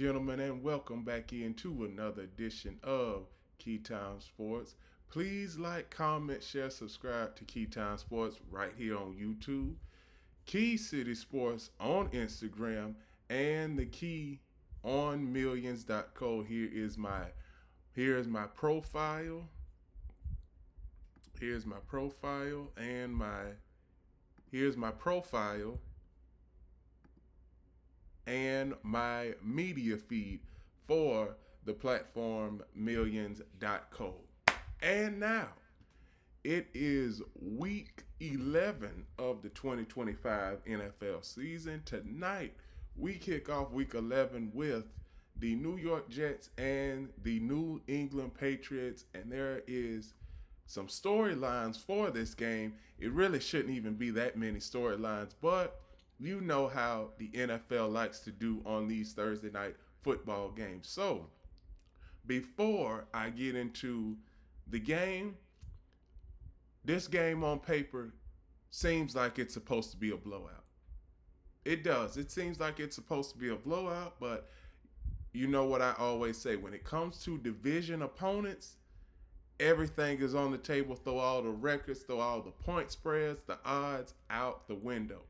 Gentlemen, and welcome back into another edition of Keytime Sports. Please like, comment, share, subscribe to Keytime Sports right here on YouTube, Key City Sports on Instagram, and the Key on millions.co. Here is my profile. Here's my profile and my here's my profile and my media feed for the platform millions.co. And now it is week 11 of the 2025 NFL season. Tonight, we kick off week 11 with the New York Jets and the New England Patriots, and there is some storylines for this game. It really shouldn't even be that many storylines, but you know how the NFL likes to do on these Thursday night football games. So, before I get into the game, this game on paper seems like it's supposed to be a blowout. It does. It seems like it's supposed to be a blowout, but you know what I always say when it comes to division opponents, everything is on the table. Throw all the records, throw all the point spreads, the odds out the window.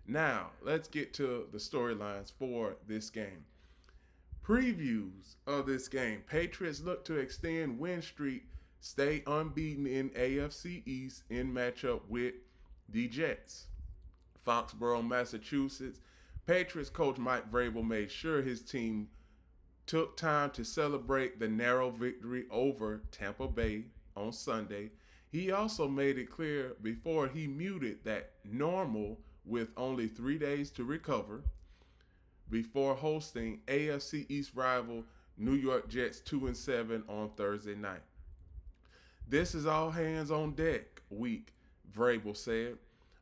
Now, let's get to the storylines for this game. Previews of this game. Patriots look to extend win streak, stay unbeaten in AFC East in matchup with the Jets. Foxborough, Massachusetts. Patriots coach Mike Vrabel made sure his team took time to celebrate the narrow victory over Tampa Bay on Sunday. He also made it clear before he muted that normal with only 3 days to recover before hosting AFC East rival New York Jets 2-7 on Thursday night. This is all hands on deck week, Vrabel said.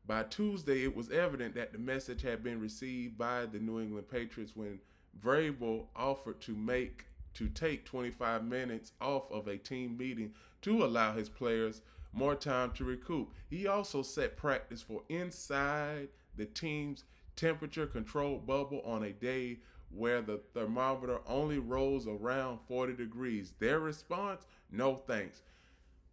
By Tuesday, it was evident that the message had been received by the New England Patriots when Vrabel offered to take 25 minutes off of a team meeting to allow his players more time to recoup. He also set practice for inside the team's temperature controlled bubble on a day where the thermometer only rose around 40 degrees. Their response? No thanks.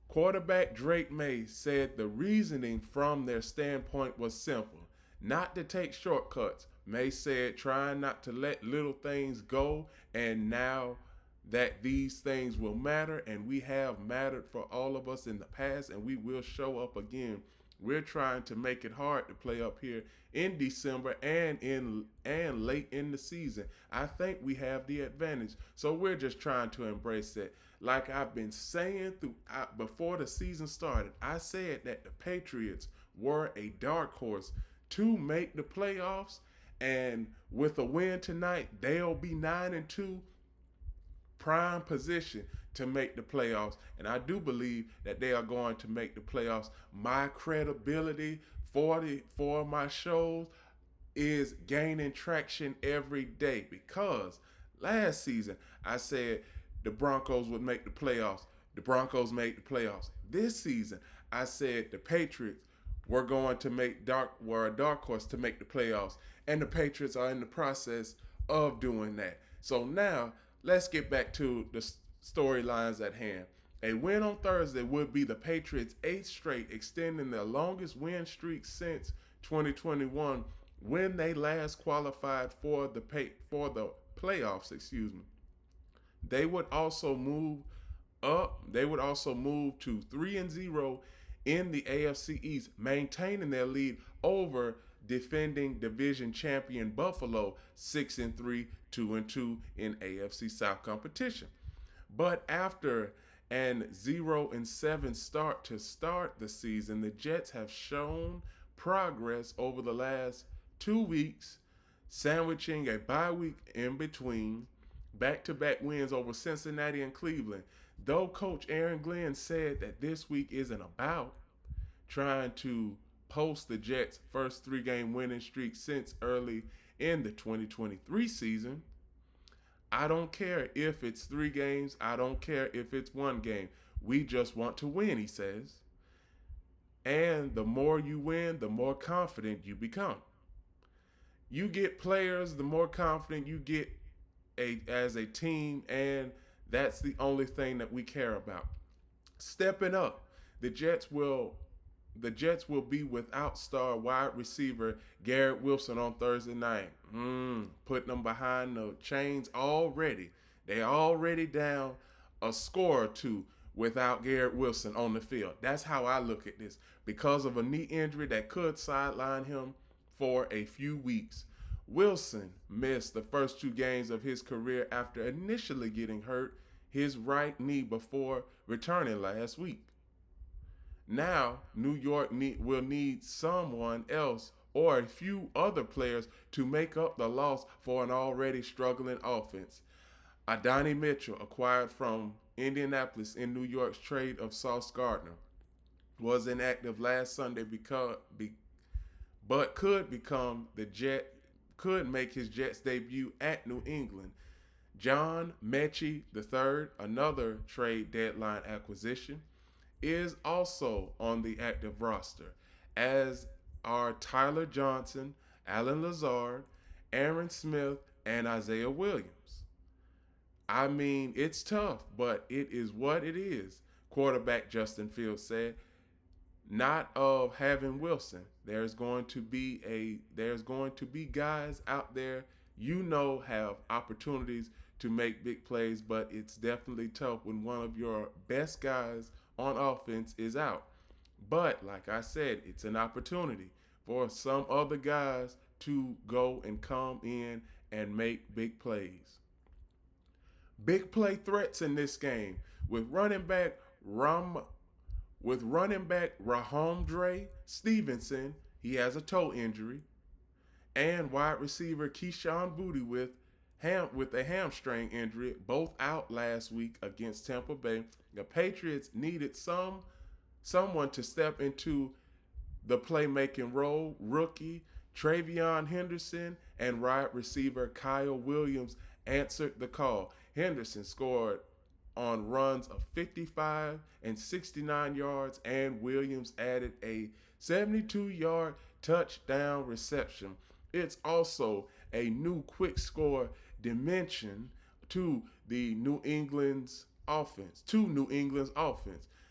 Quarterback Drake May said the reasoning from their standpoint was simple: not to take shortcuts. May said trying not to let little things go, and now that these things will matter, and we have mattered for all of us in the past, and we will show up again. We're trying to make it hard to play up here in December and late in the season. I think we have the advantage, so we're just trying to embrace it. Like I've been saying throughout before the season started, I said that the Patriots were a dark horse to make the playoffs, and with a win tonight, they'll be 9-2, prime position to make the playoffs. And I do believe that they are going to make the playoffs. My credibility for my shows is gaining traction every day because last season I said the Broncos would make the playoffs. The Broncos made the playoffs. This season I said the Patriots were a dark horse to make the playoffs, and the Patriots are in the process of doing that. So now let's get back to the storylines at hand. A win on Thursday would be the Patriots' eighth straight, extending their longest win streak since 2021 when they last qualified for the playoffs. They would also move up. They would also move to 3-0 in the AFC East, maintaining their lead over defending division champion Buffalo, 6-3, 2-2 in AFC South competition. But after an 0-7 start to start the season, the Jets have shown progress over the last 2 weeks, sandwiching a bye week in between, back-to-back wins over Cincinnati and Cleveland. Though Coach Aaron Glenn said that this week isn't about trying to post the Jets' first 3-game winning streak since early in the 2023 season, I don't care if it's 3 games. I don't care if it's 1 game. We just want to win, he says. And the more you win, the more confident you become. You get players, the more confident you get as a team, and that's the only thing that we care about. Stepping up, the Jets will the Jets will be without star wide receiver Garrett Wilson on Thursday night. Putting them behind the chains already. They already down a score or two without Garrett Wilson on the field. That's how I look at this. Because of a knee injury that could sideline him for a few weeks. Wilson missed the first two games of his career after initially getting hurt his right knee before returning last week. Now, New York will need someone else or a few other players to make up the loss for an already struggling offense. Adonai Mitchell, acquired from Indianapolis in New York's trade of Sauce Gardner, was inactive last Sunday but could make his Jets debut at New England. John Mechie III, another trade deadline acquisition, is also on the active roster, as are Tyler Johnson, Alan Lazard, Aaron Smith, and Isaiah Williams. I mean, it's tough, but it is what it is, quarterback Justin Fields said. Not of having Wilson. There's going to be guys out there have opportunities to make big plays, but it's definitely tough when one of your best guys on offense is out. But like I said, it's an opportunity for some other guys to go and come in and make big plays. Big play threats in this game with running back Rahamdre Stevenson. He has a toe injury, and wide receiver Keyshawn Boutte with a hamstring injury, both out last week against Tampa Bay. The Patriots needed someone to step into the playmaking role. Rookie Travion Henderson and wide receiver Kyle Williams answered the call. Henderson scored on runs of 55 and 69 yards, and Williams added a 72-yard touchdown reception. It's also a new quick score dimension to New England's offense.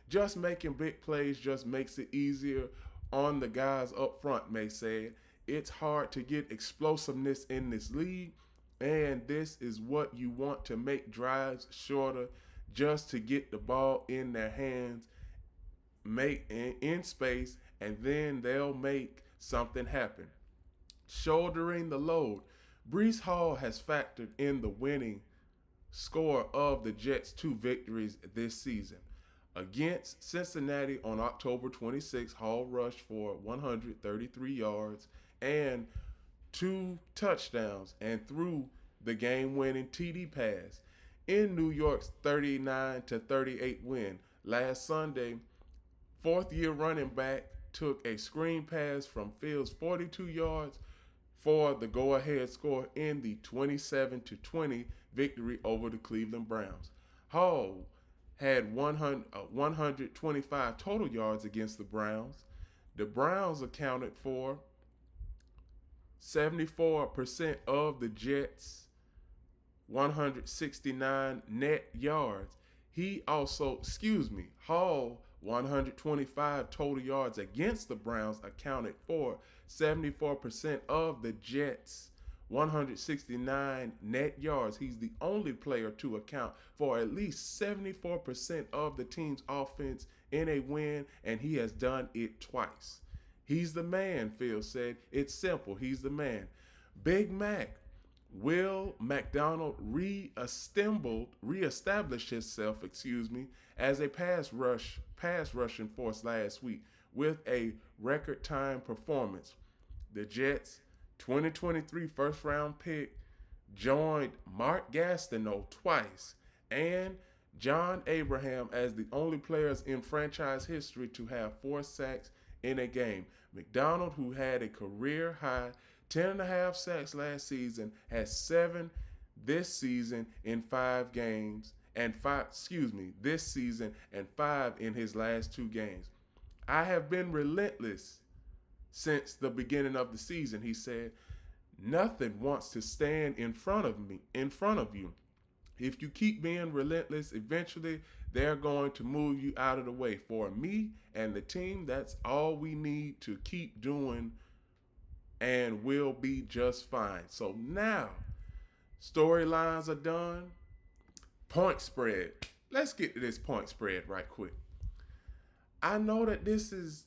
Just making big plays just makes it easier on the guys up front, May said. It's hard to get explosiveness in this league, and this is what you want to make drives shorter just to get the ball in their hands, make in space, and then they'll make something happen. Shouldering the load, Breece Hall has factored in the winning score of the Jets' two victories this season. Against Cincinnati on October 26, Hall rushed for 133 yards and 2 touchdowns and threw the game-winning TD pass. In New York's 39-38 win last Sunday, fourth-year running back took a screen pass from Fields' 42 yards for the go-ahead score in the 27-20 victory over the Cleveland Browns. Hall had 125 total yards against the Browns. The Browns accounted for 74% of the Jets' 169 net yards. Hall 125 total yards against the Browns accounted for 74% of the Jets' 169 net yards. He's the only player to account for at least 74% of the team's offense in a win, and he has done it twice. He's the man, Phil said. It's simple. He's the man. Big Mac. Will McDonald reestablished himself, as a pass rushing force last week with a record time performance. The Jets' 2023 first round pick joined Mark Gastineau twice and John Abraham as the only players in franchise history to have 4 sacks in a game. McDonald, who had a career high 10.5 sacks last season, has 7 this season in 5 games, and 5 in his last 2 games. I have been relentless since the beginning of the season, he said. Nothing wants to stand in front of you. If you keep being relentless, eventually they're going to move you out of the way. For me and the team, that's all we need to keep doing, and we'll be just fine. So now, storylines are done. Point spread. Let's get to this point spread right quick. I know that this is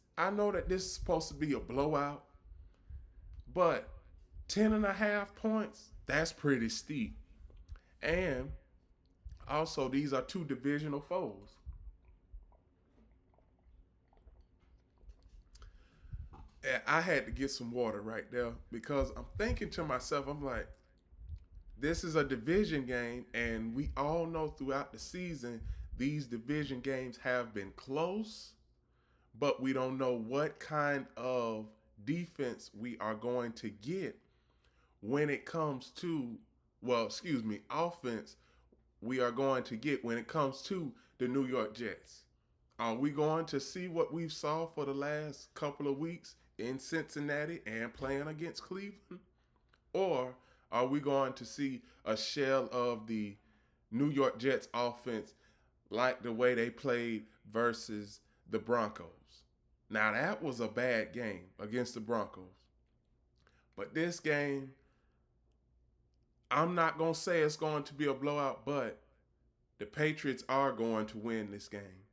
supposed to be a blowout, but 10.5 points, that's pretty steep. And also, these are two divisional foes. And I had to get some water right there because I'm thinking to myself, I'm like, this is a division game, and we all know throughout the season these division games have been close, but we don't know what kind of defense we are going to get when it comes to, well, excuse me, offense we are going to get when it comes to the New York Jets. Are we going to see what we saw for the last couple of weeks in Cincinnati and playing against Cleveland? Or are we going to see a shell of the New York Jets offense like the way they played versus the Broncos? Now, that was a bad game against the Broncos. But this game, I'm not going to say it's going to be a blowout, but the Patriots are going to win this game.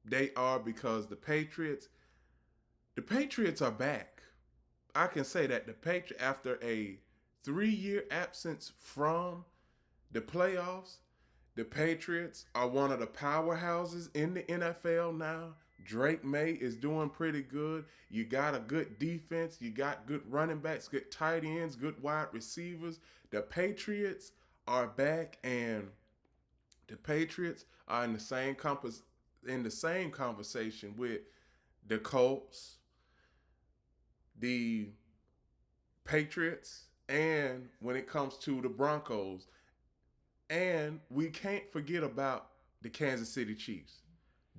They are, because the Patriots are back. I can say that the Patriots, after a 3-year absence from the playoffs, the Patriots are one of the powerhouses in the NFL now. Drake May is doing pretty good. You got a good defense. You got good running backs, good tight ends, good wide receivers. The Patriots are back, and the Patriots are in the same conversation with the Colts, the Patriots, and when it comes to the Broncos. And we can't forget about the Kansas City Chiefs.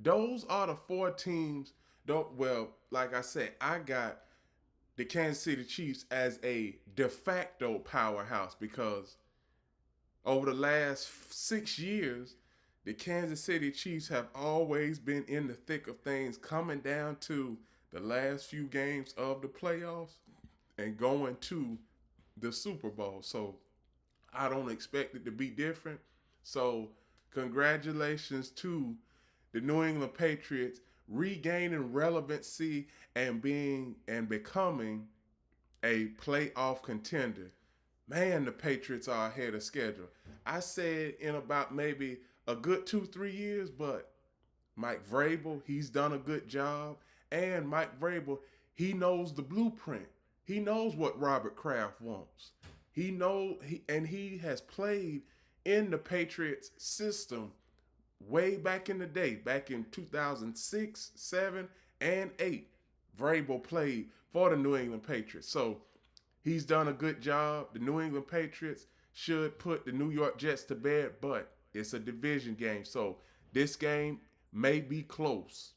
Those are the four teams. Don't Well, like I said, I got the Kansas City Chiefs as a de facto powerhouse because over the last 6 years, the Kansas City Chiefs have always been in the thick of things, coming down to the last few games of the playoffs and going to the Super Bowl. So I don't expect it to be different. So congratulations to the New England Patriots regaining relevancy and becoming a playoff contender. Man, the Patriots are ahead of schedule. I said in about maybe a good 2-3 years, but Mike Vrabel, he's done a good job. And Mike Vrabel, he knows the blueprint. He knows what Robert Kraft wants. He has played in the Patriots system way back in the day, back in 2006, 7, and 8. Vrabel played for the New England Patriots. So he's done a good job. The New England Patriots should put the New York Jets to bed, but it's a division game. So this game may be close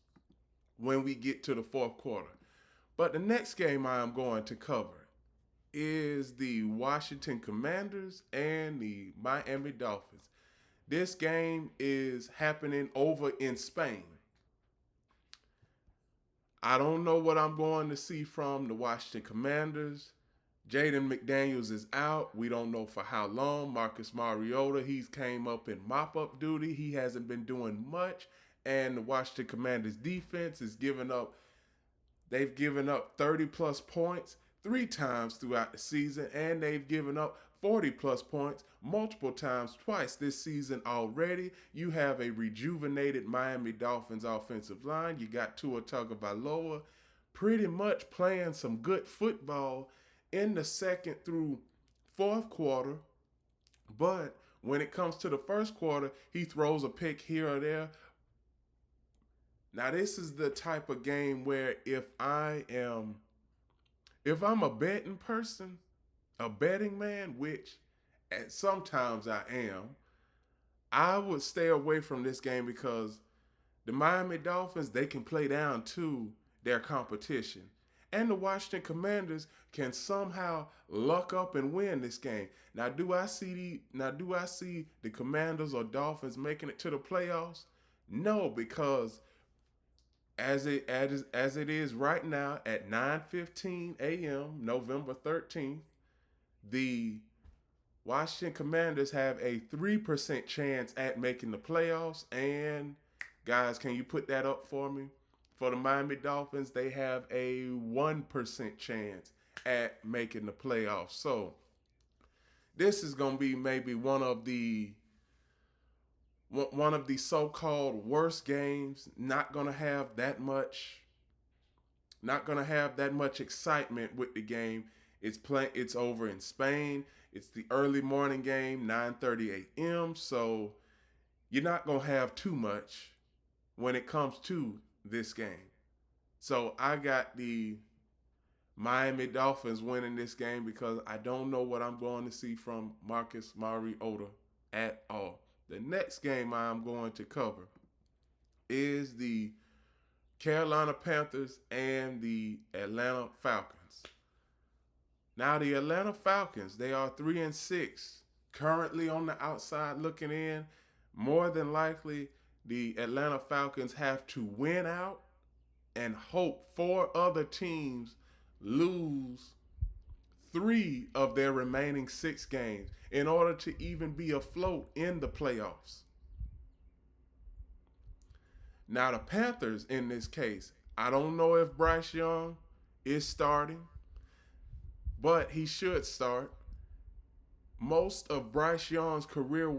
when we get to the fourth quarter. But the next game I am going to cover is the Washington Commanders and the Miami Dolphins. This game is happening over in Spain. I don't know what I'm going to see from the Washington Commanders. Jaden McDaniels is out. We don't know for how long. Marcus Mariota, he's came up in mop-up duty. He hasn't been doing much. And the Washington Commanders defense is they've given up 30-plus points 3 times throughout the season, and they've given up 40-plus points multiple times twice this season already. You have a rejuvenated Miami Dolphins offensive line. You got Tua Tagovailoa pretty much playing some good football in the second through fourth quarter. But when it comes to the first quarter, he throws a pick here or there. Now, this is the type of game where if I'm a betting person, a betting man, which sometimes I am, I would stay away from this game because the Miami Dolphins, they can play down to their competition. and the Washington Commanders can somehow luck up and win this game. Now, do I see the Commanders or Dolphins making it to the playoffs? No, because as it is right now at 9:15 a.m. November 13th, the Washington Commanders have a 3% chance at making the playoffs. And guys, can you put that up for me? For the Miami Dolphins, they have a 1% chance at making the playoffs. So this is going to be maybe one of the so-called worst games. Not going to have that much excitement with the game. It's over in Spain. It's the early morning game, 9:30 a.m. So you're not going to have too much when it comes to this game. So I got the Miami Dolphins winning this game because I don't know what I'm going to see from Marcus Mariota at all. The next game I'm going to cover is the Carolina Panthers and the Atlanta Falcons. Now the Atlanta Falcons, they are 3-6, currently on the outside looking in. More than likely, the Atlanta Falcons have to win out and hope 4 other teams lose 3 of their remaining 6 games in order to even be afloat in the playoffs. Now the Panthers in this case, I don't know if Bryce Young is starting, but he should start. Most of Bryce Young's career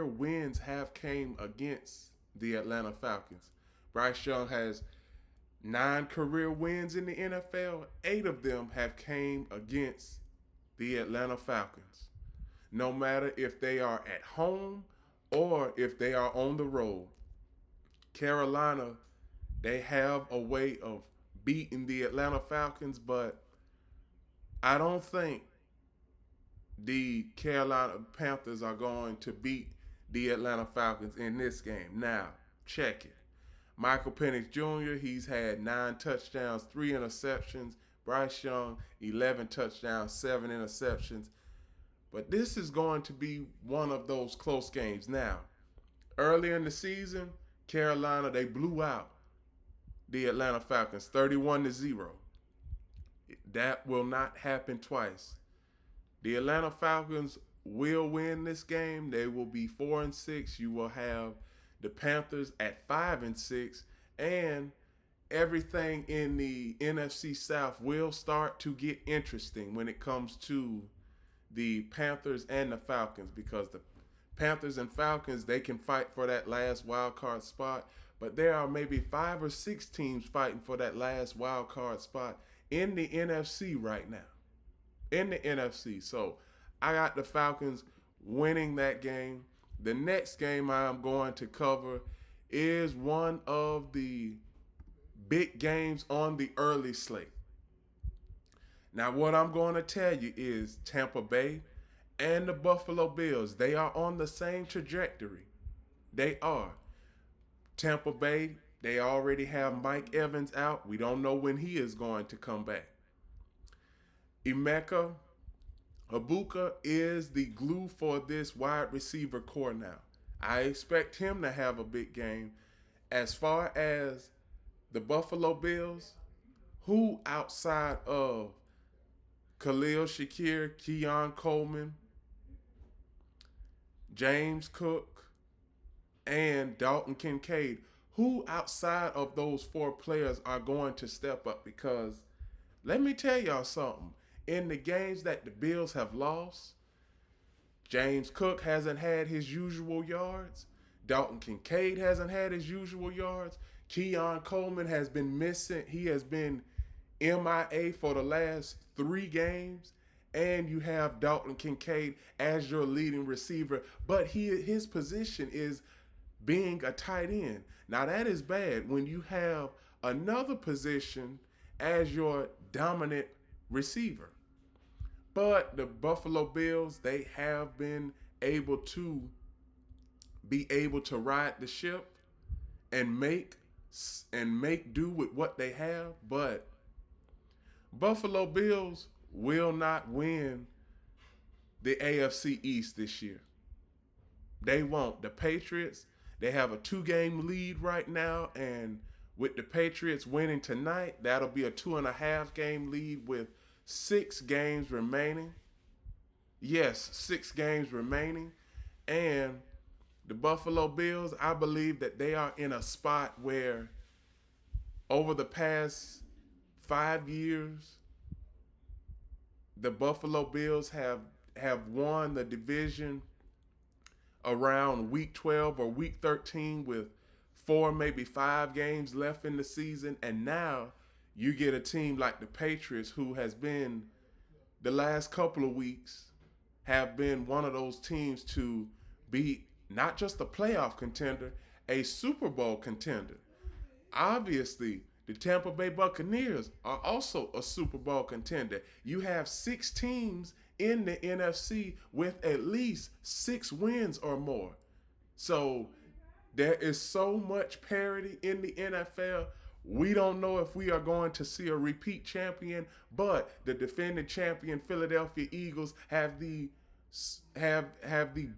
wins have came against the Atlanta Falcons. Bryce Young has 9 career wins in the NFL. 8 of them have came against the Atlanta Falcons. No matter if they are at home or if they are on the road. Carolina, they have a way of beating the Atlanta Falcons, but I don't think the Carolina Panthers are going to beat the Atlanta Falcons in this game. Now, check it. Michael Penix Jr., he's had 9 touchdowns, 3 interceptions. Bryce Young, 11 touchdowns, 7 interceptions. But this is going to be one of those close games. Now, early in the season, Carolina, they blew out the Atlanta Falcons 31-0. That will not happen twice. The Atlanta Falcons will win this game. They will be 4-6. You will have the Panthers at 5-6, and everything in the NFC South will start to get interesting when it comes to the Panthers and the Falcons, because the Panthers and Falcons, they can fight for that last wild card spot, but there are maybe 5 or 6 teams fighting for that last wild card spot in the NFC right now. In the NFC. So I got the Falcons winning that game. The next game I'm going to cover is one of the big games on the early slate. Now, what I'm going to tell you is Tampa Bay and the Buffalo Bills, they are on the same trajectory. They are. Tampa Bay, they already have Mike Evans out. We don't know when he is going to come back. Emeka Egbuka is the glue for this wide receiver core now. I expect him to have a big game. As far as the Buffalo Bills, who outside of Khalil Shakir, Keon Coleman, James Cook, and Dalton Kincaid, who outside of those 4 players are going to step up? Because let me tell y'all something. In the games that the Bills have lost, James Cook hasn't had his usual yards. Dalton Kincaid hasn't had his usual yards. Keon Coleman has been missing. He has been MIA for the last 3 games. And you have Dalton Kincaid as your leading receiver. But his position is being a tight end. Now that is bad when you have another position as your dominant receiver. But the Buffalo Bills, they have been able to ride the ship and make do with what they have. But Buffalo Bills will not win the AFC East this year. They won't. The Patriots, they have a 2-game lead right now, and with the Patriots winning tonight, that'll be a 2.5-game lead with 6 games remaining. Yes, 6 games remaining. And the Buffalo Bills, I believe that they are in a spot where over the past 5 years, the Buffalo Bills have won the division around week 12 or week 13 with 4, maybe 5 games left in the season. And now you get a team like the Patriots, who has been the last couple of weeks, have been one of those teams to be not just a playoff contender, a Super Bowl contender. Obviously, the Tampa Bay Buccaneers are also a Super Bowl contender. You have 6 teams in the NFC with at least 6 wins or more. So there is so much parity in the NFL. We don't know if we are going to see a repeat champion, but the defending champion Philadelphia Eagles have the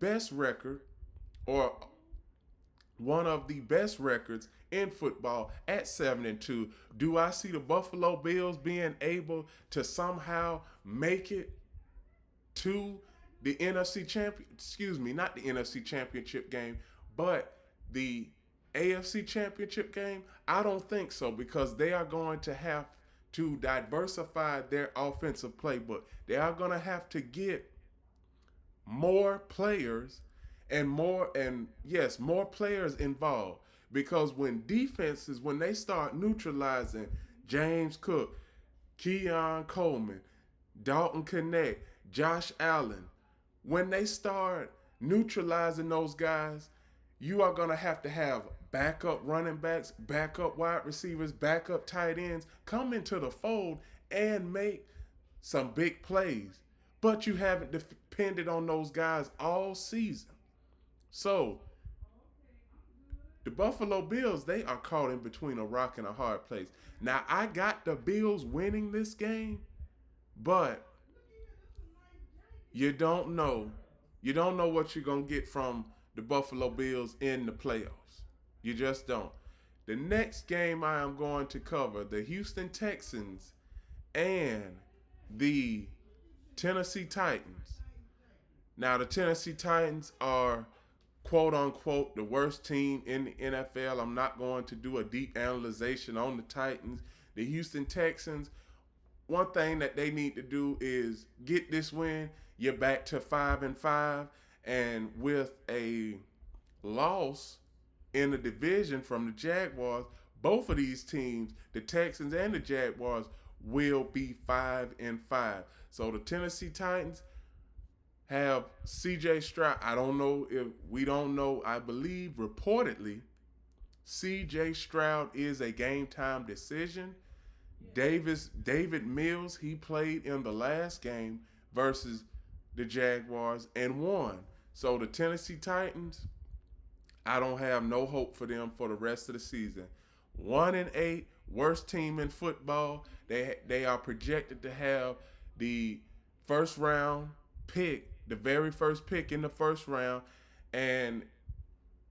best record, or one of the best records in football at 7-2. Do I see the Buffalo Bills being able to somehow make it to the NFC champion? Excuse me, not the NFC championship game, but the AFC championship game? I don't think so, because they are going to have to diversify their offensive playbook. They are going to have to get more players and more players involved, because when they start neutralizing James Cook, Keon Coleman, Dalton Knecht, Josh Allen, when they start neutralizing those guys, you are going to have backup running backs, backup wide receivers, backup tight ends come into the fold and make some big plays. But you haven't depended on those guys all season. So the Buffalo Bills, they are caught in between a rock and a hard place. Now, I got the Bills winning this game, but you don't know. You don't know what you're going to get from the Buffalo Bills in the playoffs. You just don't. The next game I am going to cover, the Houston Texans and the Tennessee Titans. Now, the Tennessee Titans are, quote unquote, the worst team in the NFL. I'm not going to do a deep analyzation on the Titans. The Houston Texans, one thing that they need to do is get this win. You're back to 5-5, and with a loss in the division from the Jaguars, both of these teams, the Texans and the Jaguars, will be 5-5. So the Tennessee Titans have C.J. Stroud. I don't know. I believe reportedly C.J. Stroud is a game time decision. David Mills, he played in the last game versus the Jaguars and won. So the Tennessee Titans, I don't have no hope for them for the rest of the season. 1-8, worst team in football. They are projected to have the first round pick, the very first pick in the first round. And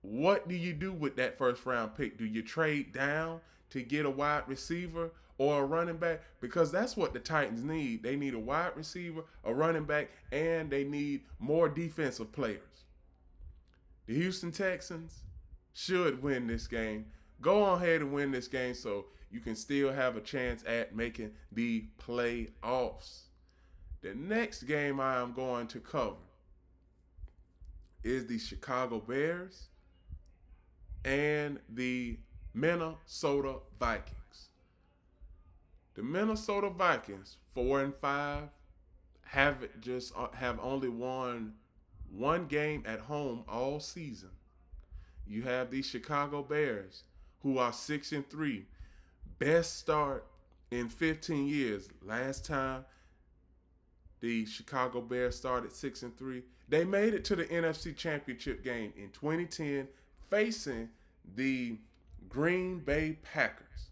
what do you do with that first round pick? Do you trade down to get a wide receiver or a running back? Because that's what the Titans need. They need a wide receiver, a running back, and they need more defensive players. The Houston Texans should win this game. Go on ahead and win this game so you can still have a chance at making the playoffs. The next game I am going to cover is the Chicago Bears and the Minnesota Vikings. The Minnesota Vikings, 4-5, have only won one game at home all season. You have the Chicago Bears, who are 6-3, best start in 15 years. Last time the Chicago Bears started 6-3, they made it to the NFC Championship game in 2010, facing the Green Bay Packers.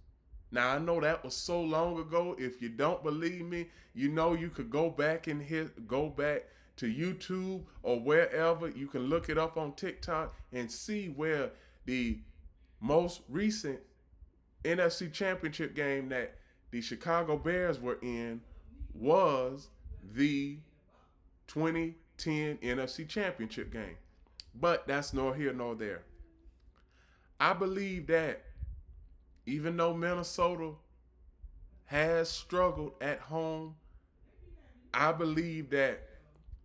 Now I know that was so long ago. If you don't believe me, you know you could go back and go back to YouTube or wherever. You can look it up on TikTok and see where the most recent NFC Championship game that the Chicago Bears were in was the 2010 NFC Championship game. But that's nor here nor there. I believe that even though Minnesota has struggled at home, I believe that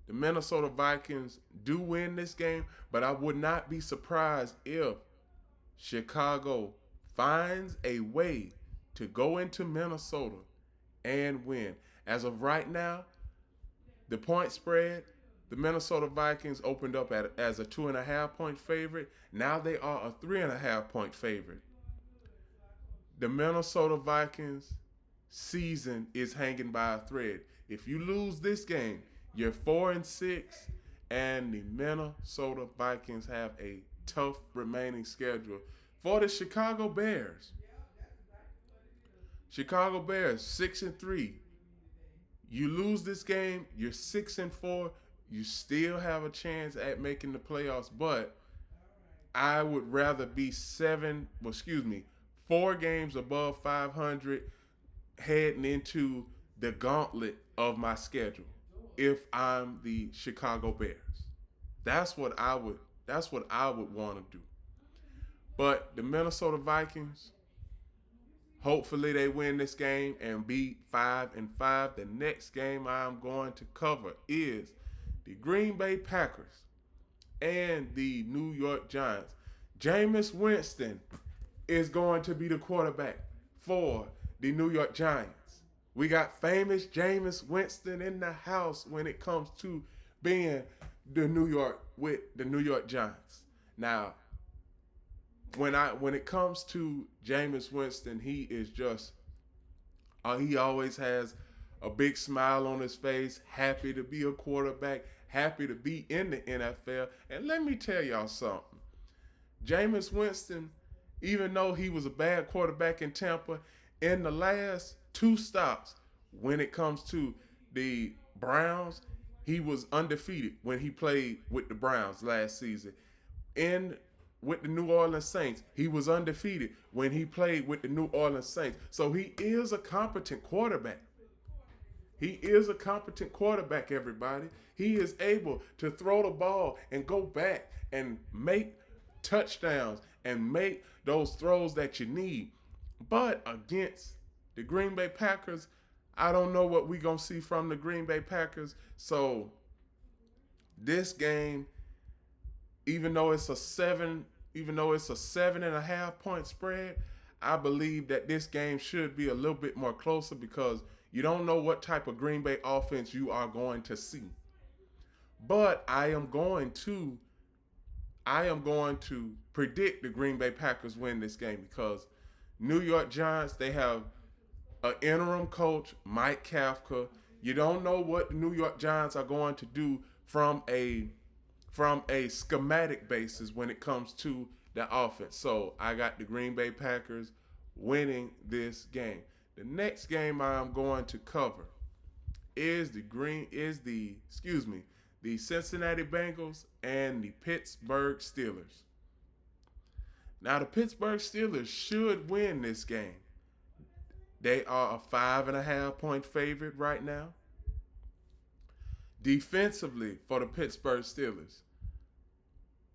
the Minnesota Vikings do win this game, but I would not be surprised if Chicago finds a way to go into Minnesota and win. As of right now, the point spread, the Minnesota Vikings opened up as a 2.5 point favorite. Now they are a 3.5 point favorite. The Minnesota Vikings season is hanging by a thread. If you lose this game, you're 4-6, and the Minnesota Vikings have a tough remaining schedule for the Chicago Bears. Chicago Bears 6-3. You lose this game, you're 6-4. You still have a chance at making the playoffs, but I would rather be 4 games above 500 heading into the gauntlet of my schedule if I'm the Chicago Bears. That's what I would want to do. But the Minnesota Vikings, hopefully they win this game and be 5-5. The next game I'm going to cover is the Green Bay Packers and the New York Giants. Jameis Winston is going to be the quarterback for the New York Giants. We got famous Jameis Winston in the house when it comes to being the New York Giants. Now, when it comes to Jameis Winston, he is just he always has a big smile on his face, happy to be a quarterback, happy to be in the NFL. And let me tell y'all something. Jameis Winston, even though he was a bad quarterback in Tampa, in the last 2 stops, when it comes to the Browns, he was undefeated when he played with the Browns last season. With the New Orleans Saints, he was undefeated when he played with the New Orleans Saints. So he is a competent quarterback. He is a competent quarterback, everybody. He is able to throw the ball and go back and make touchdowns and make those throws that you need. But against the Green Bay Packers, I don't know what we're going to see from the Green Bay Packers. So this game, even though it's a 7.5 point spread, I believe that this game should be a little bit more closer because you don't know what type of Green Bay offense you are going to see. But I am going to predict the Green Bay Packers win this game because New York Giants, they have an interim coach, Mike Kafka. You don't know what the New York Giants are going to do from a schematic basis when it comes to the offense. So I got the Green Bay Packers winning this game. The next game I'm going to cover is the Cincinnati Bengals and the Pittsburgh Steelers. Now the Pittsburgh Steelers should win this game. They are a 5.5 point favorite right now. Defensively for the Pittsburgh Steelers,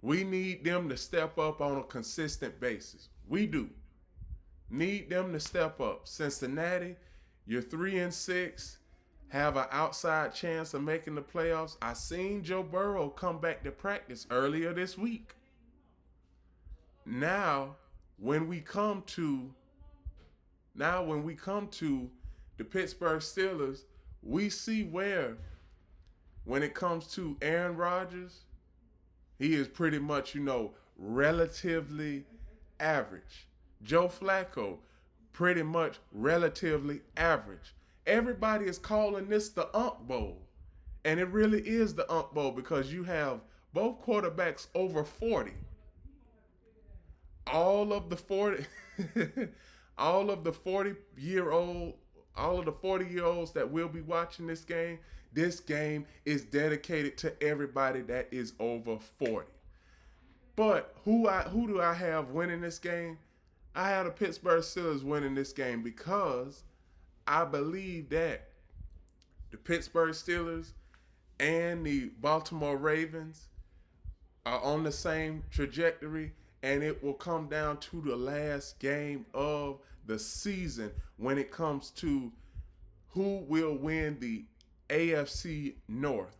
we need them to step up on a consistent basis. We do. Need them to step up. Cincinnati, you're 3-6, have an outside chance of making the playoffs. I seen Joe Burrow come back to practice earlier this week. Now, when we come to the Pittsburgh Steelers, we see where, when it comes to Aaron Rodgers, he is pretty much, relatively average. Joe Flacco, pretty much relatively average. Everybody is calling this the Unk Bowl. And it really is the Unk Bowl because you have both quarterbacks over 40. All of the all of the 40-year-old, all of the 40-year-olds that will be watching this game is dedicated to everybody that is over 40. But who do I have winning this game? I have the Pittsburgh Steelers winning this game because I believe that the Pittsburgh Steelers and the Baltimore Ravens are on the same trajectory, and it will come down to the last game of the season when it comes to who will win the AFC North.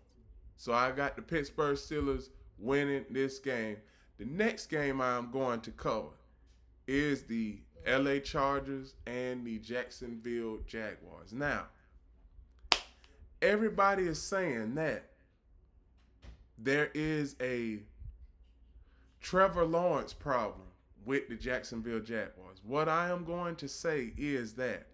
So I got the Pittsburgh Steelers winning this game. The next game I'm going to cover is the LA Chargers and the Jacksonville Jaguars. Now, everybody is saying that there is a Trevor Lawrence problem with the Jacksonville Jaguars. What I am going to say is that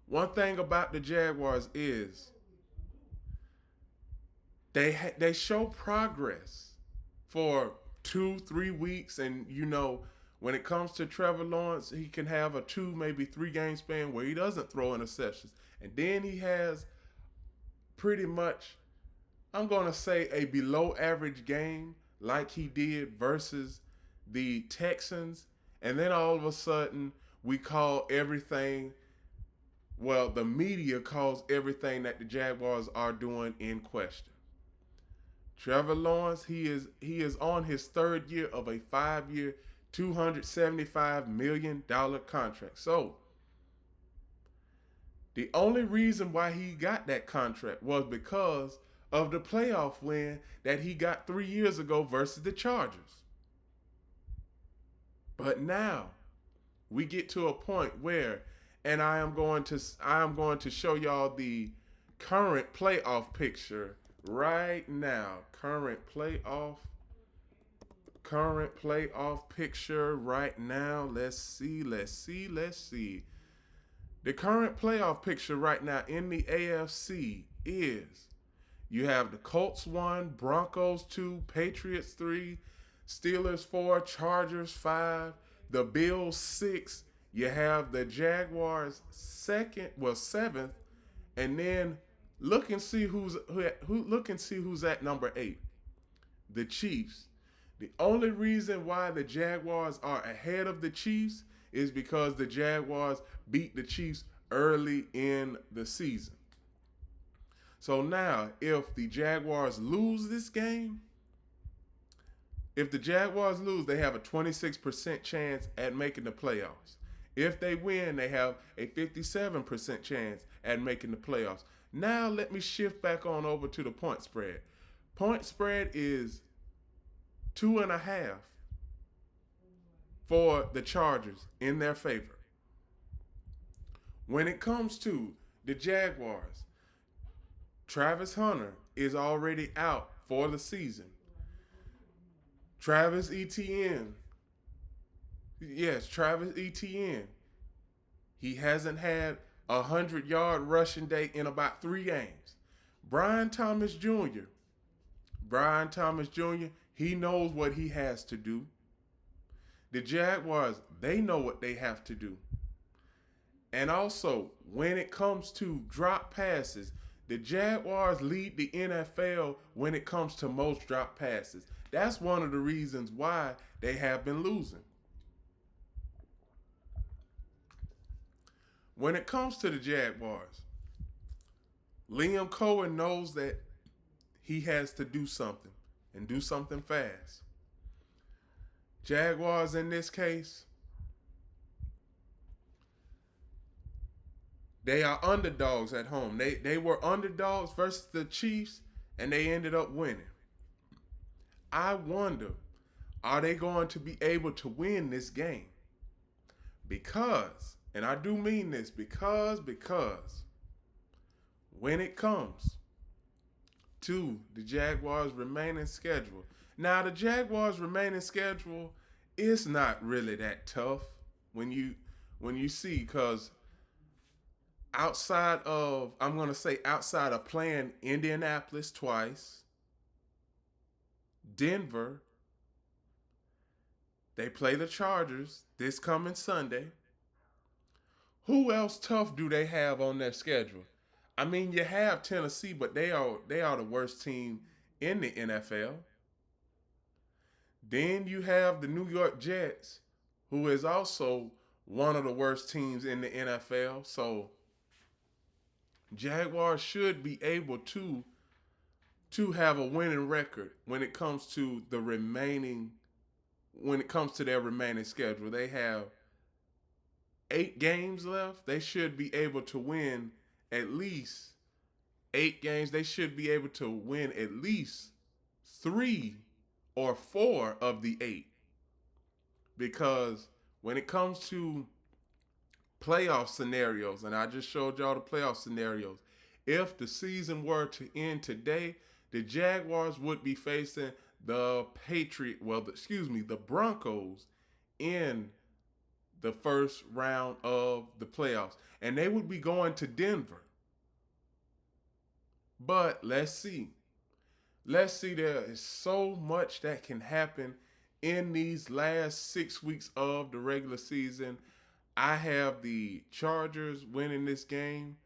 one thing about the Jaguars is they show progress for 2-3 weeks, and when it comes to Trevor Lawrence, he can have a 2, maybe 3 game span where he doesn't throw interceptions, and then he has pretty much, I'm going to say, a below average game like he did versus the Texans, and then all of a sudden we call everything, well, the media calls everything that the Jaguars are doing in question. Trevor Lawrence, he is on his 3rd year of a 5-year, $275 million contract. So, the only reason why he got that contract was because of the playoff win that he got 3 years ago versus the Chargers. But now, we get to a point where, and I am going to show y'all the current playoff picture right now. Current playoff picture right now. Let's see. The current playoff picture right now in the AFC is you have the Colts 1, Broncos 2, Patriots 3, Steelers 4, Chargers 5, the Bills 6. You have the Jaguars 7th, and then look and see who's at number 8. The Chiefs. The only reason why the Jaguars are ahead of the Chiefs is because the Jaguars beat the Chiefs early in the season. So now, if the Jaguars lose this game, they have a 26% chance at making the playoffs. If they win, they have a 57% chance at making the playoffs. Now let me shift back on over to the point spread. Point spread is 2.5 for the Chargers in their favor. When it comes to the Jaguars, Travis Hunter is already out for the season. Travis Etienne. He hasn't had a 100-yard rushing day in about 3 games. Brian Thomas Jr., he knows what he has to do. The Jaguars, they know what they have to do. And also, when it comes to drop passes, the Jaguars lead the NFL when it comes to most drop passes. That's one of the reasons why they have been losing. When it comes to the Jaguars, Liam Cohen knows that he has to do something, and do something fast. Jaguars in this case, they are underdogs at home. They were underdogs versus the Chiefs, and they ended up winning. I wonder, are they going to be able to win this game? Because, and I do mean this, because when it comes to the Jaguars' remaining schedule, now the Jaguars' remaining schedule is not really that tough when you see, because outside of playing Indianapolis twice, Denver, They play the Chargers this coming Sunday. Who else tough do they have on their schedule? I mean, you have Tennessee, but they are the worst team in the NFL. Then you have the New York Jets, who is also one of the worst teams in the NFL. So Jaguars should be able to have a winning record when it comes to their remaining schedule. They have 8 games left. They should be able to win at least 8 games. They should be able to win at least 3 or 4 of the 8. Because when it comes to playoff scenarios, and I just showed y'all the playoff scenarios, if the season were to end today, the Jaguars would be facing the the Broncos in the first round of the playoffs. And they would be going to Denver. But let's see. Let's see, there is so much that can happen in these last 6 weeks of the regular season. I have the Chargers winning this game.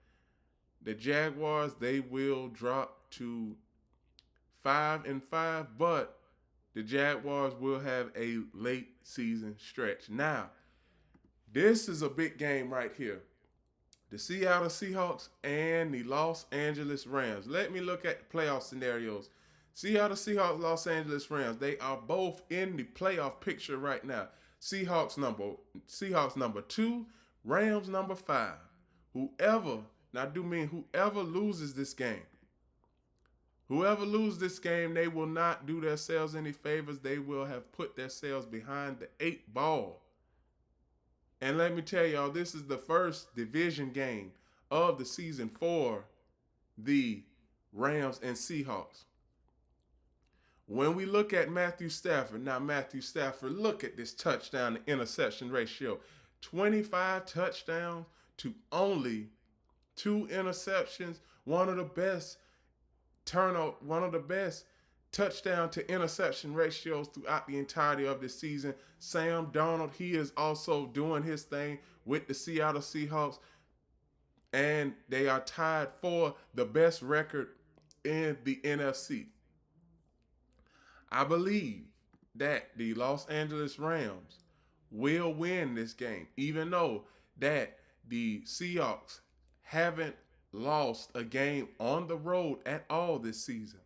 The Jaguars, they will drop to 5-5, but the Jaguars will have a late season stretch. Now, this is a big game right here. The Seattle Seahawks and the Los Angeles Rams. Let me look at the playoff scenarios. Seattle Seahawks, Los Angeles Rams. They are both in the playoff picture right now. Seahawks number 2, Rams number 5. Whoever loses this game, they will not do themselves any favors. They will have put themselves behind the 8 ball. And let me tell y'all, this is the first division game of the season for the Rams and Seahawks. When we look at Matthew Stafford, look at this touchdown to interception ratio. 25 touchdowns to only 2 interceptions. One of the best touchdown to interception ratios throughout the entirety of the season. Sam Darnold, he is also doing his thing with the Seattle Seahawks, and they are tied for the best record in the NFC. I believe that the Los Angeles Rams will win this game, even though that the Seahawks haven't lost a game on the road at all this season.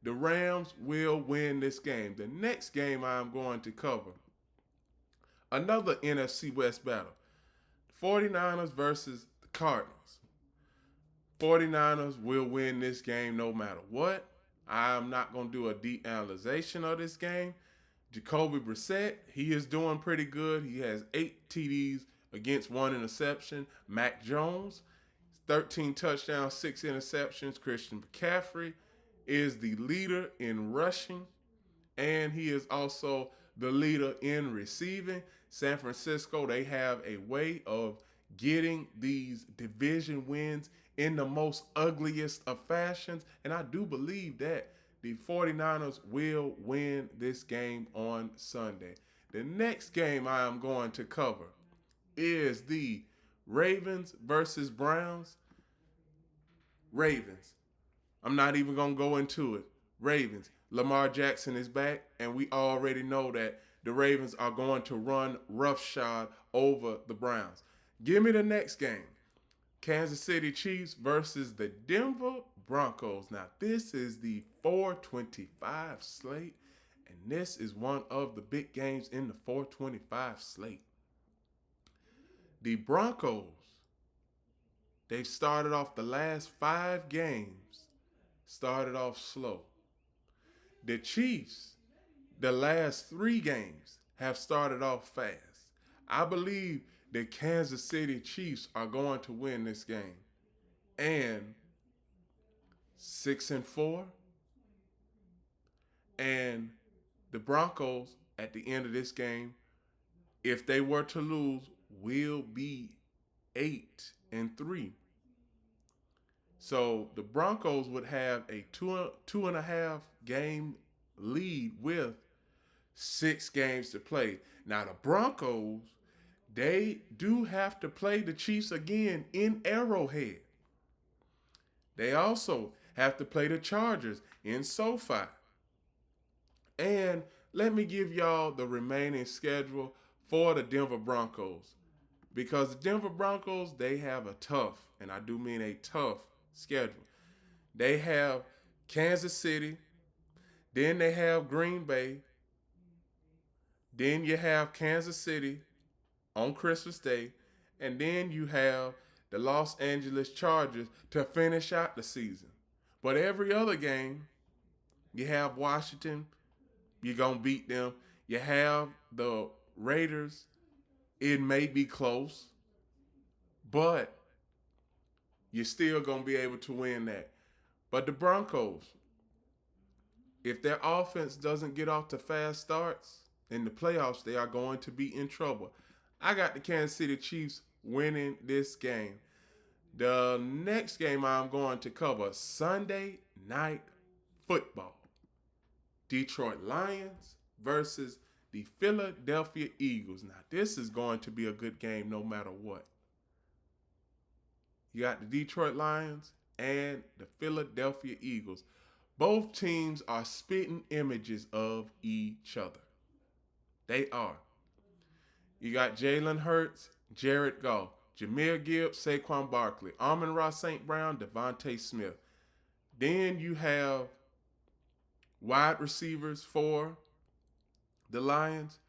The Rams will win this game. The next game I'm going to cover, another NFC West battle. 49ers versus the Cardinals. 49ers will win this game no matter what. I'm not going to do a deep analyzation of this game. Jacoby Brissett, he is doing pretty good. He has 8 TDs against 1 interception. Mac Jones, 13 touchdowns, 6 interceptions. Christian McCaffrey is the leader in rushing, and he is also the leader in receiving. San Francisco, they have a way of getting these division wins in the most ugliest of fashions, and I do believe that the 49ers will win this game on Sunday. The next game I am going to cover is the Ravens versus Browns. Ravens. I'm not even going to go into it. Ravens. Lamar Jackson is back, and we already know that the Ravens are going to run roughshod over the Browns. Give me the next game. Kansas City Chiefs versus the Denver Broncos. Now, this is the 425 slate, and this is one of the big games in the 425 slate. The Broncos, they've started off the last 5 games, started off slow. The Chiefs, the last 3 games, have started off fast. I believe the Kansas City Chiefs are going to win this game. And 6-4. And the Broncos, at the end of this game, if they were to lose, will be 8-3. So the Broncos would have a 2.5 game lead with 6 games to play. Now the Broncos, they do have to play the Chiefs again in Arrowhead. They also have to play the Chargers in SoFi. And let me give y'all the remaining schedule for the Denver Broncos. Because the Denver Broncos, they have a tough, and I do mean a tough schedule. They have Kansas City, then they have Green Bay, then you have Kansas City on Christmas Day, and then you have the Los Angeles Chargers to finish out the season. But every other game, you have Washington, you're going to beat them. You have the Raiders, it may be close, but you're still going to be able to win that. But the Broncos, if their offense doesn't get off to fast starts in the playoffs, they are going to be in trouble. I got the Kansas City Chiefs winning this game. The next game I'm going to cover, Sunday Night Football. Detroit Lions versus the Philadelphia Eagles. Now, this is going to be a good game no matter what. You got the Detroit Lions and the Philadelphia Eagles. Both teams are spitting images of each other. They are. You got Jalen Hurts, Jared Goff, Jahmyr Gibbs, Saquon Barkley, Amon-Ra St. Brown, Devontae Smith. Then you have wide receivers for the Lions,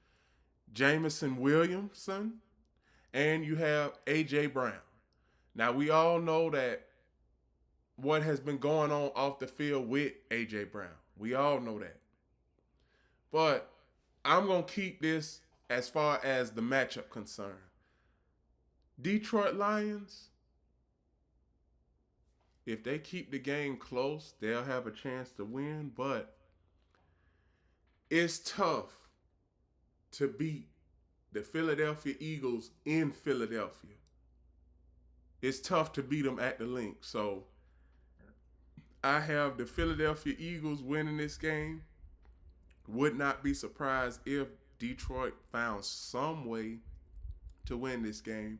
Jameson Williamson, and you have A.J. Brown. Now, we all know that what has been going on off the field with A.J. Brown. We all know that. But I'm going to keep this as far as the matchup concerned. Detroit Lions, if they keep the game close, they'll have a chance to win, but it's tough to beat the Philadelphia Eagles in Philadelphia. It's tough to beat them at the link. So I have the Philadelphia Eagles winning this game. Would not be surprised if Detroit found some way to win this game,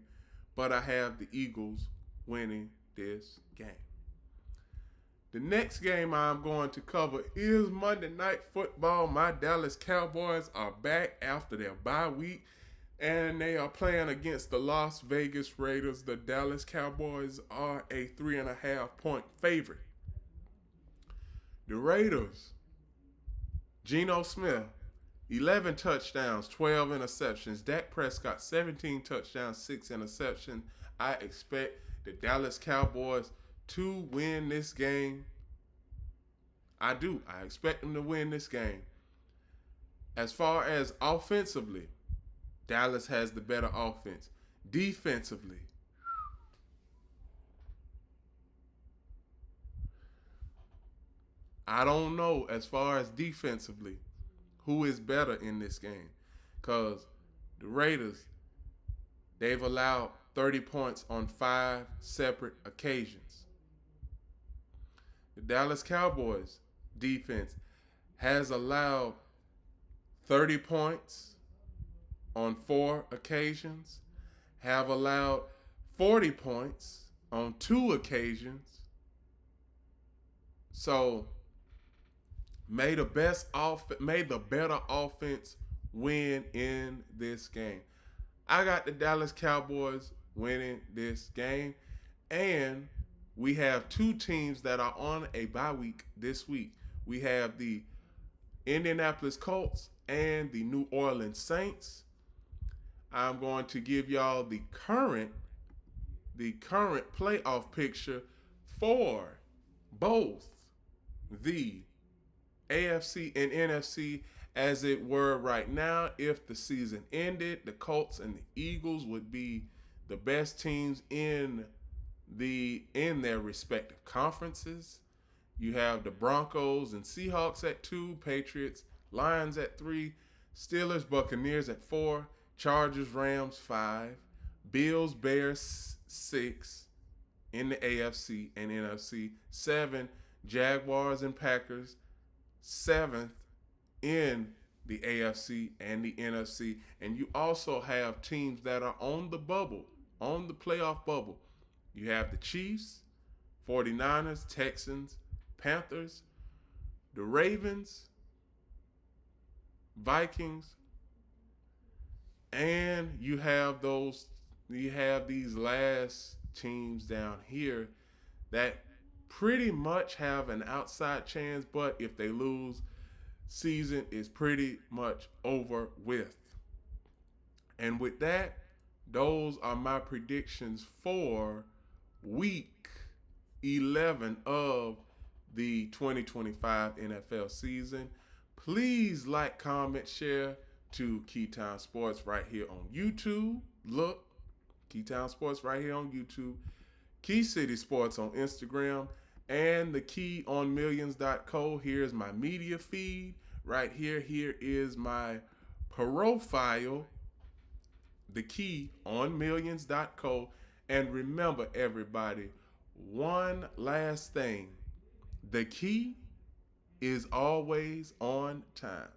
but I have the Eagles winning this game. The next game I'm going to cover is Monday Night Football. My Dallas Cowboys are back after their bye week, and they are playing against the Las Vegas Raiders. The Dallas Cowboys are a 3.5-point favorite. The Raiders, Geno Smith, 11 touchdowns, 12 interceptions. Dak Prescott, 17 touchdowns, 6 interceptions. I expect the Dallas Cowboys to win this game. I do. I expect them to win this game. As far as offensively, Dallas has the better offense. Defensively, I don't know as far as defensively who is better in this game. Because the Raiders, they've allowed 30 points on 5 separate occasions. The Dallas Cowboys defense has allowed 30 points on 4 occasions, have allowed 40 points on 2 occasions. So may the better offense win in this game. I got the Dallas Cowboys winning this game, and we have 2 teams that are on a bye week this week. We have the Indianapolis Colts and the New Orleans Saints. I'm going to give y'all the current playoff picture for both the AFC and NFC as it were right now. If the season ended, the Colts and the Eagles would be the best teams in their respective conferences. You have the Broncos and Seahawks at 2, Patriots, Lions at 3, Steelers, Buccaneers at 4, Chargers, Rams 5, Bills, Bears 6 in the AFC and NFC, 7, Jaguars and Packers 7th in the AFC and the NFC. And you also have teams that are on the bubble, on the playoff bubble. You have the Chiefs, 49ers, Texans, Panthers, the Ravens, Vikings, and you have these last teams down here that pretty much have an outside chance, but if they lose, season is pretty much over with. And with that, those are my predictions for week 11 of the 2025 NFL season. Please like, comment, share to Keytime Sports right here on YouTube. Look, Keytime Sports right here on YouTube. Key City Sports on Instagram. And the key on millions.co. Here's my media feed. Right here. Here is my profile. The key on millions.co. And remember, everybody, one last thing. The key is always on time.